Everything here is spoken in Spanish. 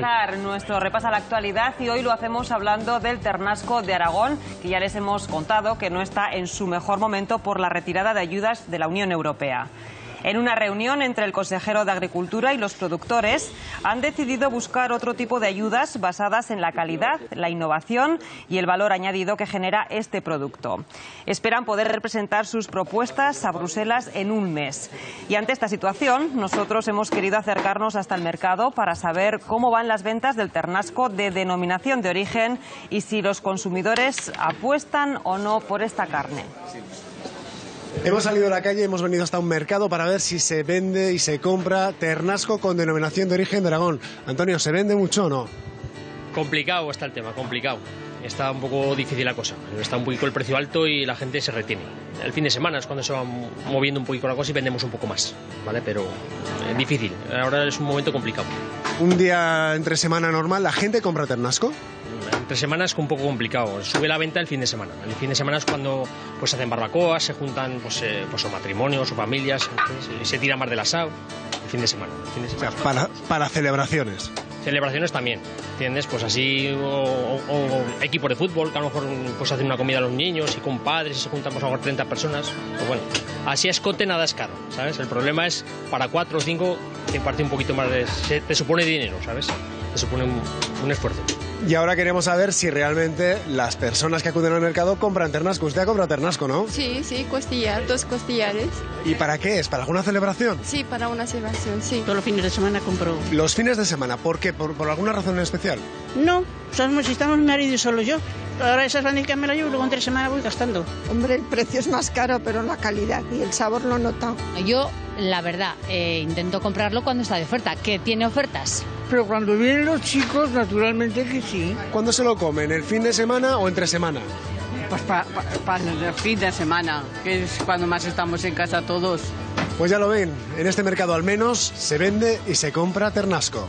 comenzar nuestro repaso a la actualidad y hoy lo hacemos hablando del Ternasco de Aragón, que ya les hemos contado que no está en su mejor momento por la retirada de ayudas de la Unión Europea. En una reunión entre el consejero de Agricultura y los productores, han decidido buscar otro tipo de ayudas basadas en la calidad, la innovación y el valor añadido que genera este producto. Esperan poder presentar sus propuestas a Bruselas en un mes. Y ante esta situación, nosotros hemos querido acercarnos hasta el mercado para saber cómo van las ventas del ternasco de denominación de origen y si los consumidores apuestan o no por esta carne. Hemos salido a la calle, hemos venido hasta un mercado para ver si se vende y se compra ternasco con denominación de origen de Aragón. Antonio, ¿se vende mucho o no? Complicado está el tema, complicado. Está un poco difícil la cosa. Está un poquito el precio alto y la gente se retiene. El fin de semana es cuando se va moviendo un poquito la cosa y vendemos un poco más, ¿vale? Pero es difícil. Ahora es un momento complicado. Un día entre semana normal, ¿la gente compra ternasco? Entre semanas es un poco complicado. Sube la venta el fin de semana. El fin de semana es cuando pues hacen barbacoas, se juntan pues o matrimonios o familias, y se tira más del asado. El fin de semana. O sea, para celebraciones. Celebraciones también, ¿entiendes? Pues así, o equipos de fútbol, que a lo mejor pues hacen una comida a los niños y con padres y se juntan pues, a lo mejor 30 personas. Pues bueno, así a escote nada es caro, ¿sabes? El problema es para 4 o 5 te parte un poquito más te supone dinero, ¿sabes? Te supone un esfuerzo. Y ahora queremos saber si realmente las personas que acuden al mercado compran ternasco. Usted ha comprado ternasco, ¿no? Sí, costillar, 2 costillares. ¿Y para qué es? ¿Para alguna celebración? Sí, para una celebración, sí. Todos los fines de semana compro. ¿Los fines de semana? ¿Por qué? ¿Por alguna razón en especial? No, si estamos mi marido y solo yo. Ahora esa es la única que me la llevo y luego entre semana voy gastando. Hombre, el precio es más caro, pero la calidad y el sabor lo nota. Yo, la verdad, intento comprarlo cuando está de oferta, que tiene ofertas. Pero cuando vienen los chicos, naturalmente que sí. ¿Cuándo se lo comen? ¿El fin de semana o entre semana? Pues para el fin de semana, que es cuando más estamos en casa todos. Pues ya lo ven, en este mercado al menos se vende y se compra ternasco.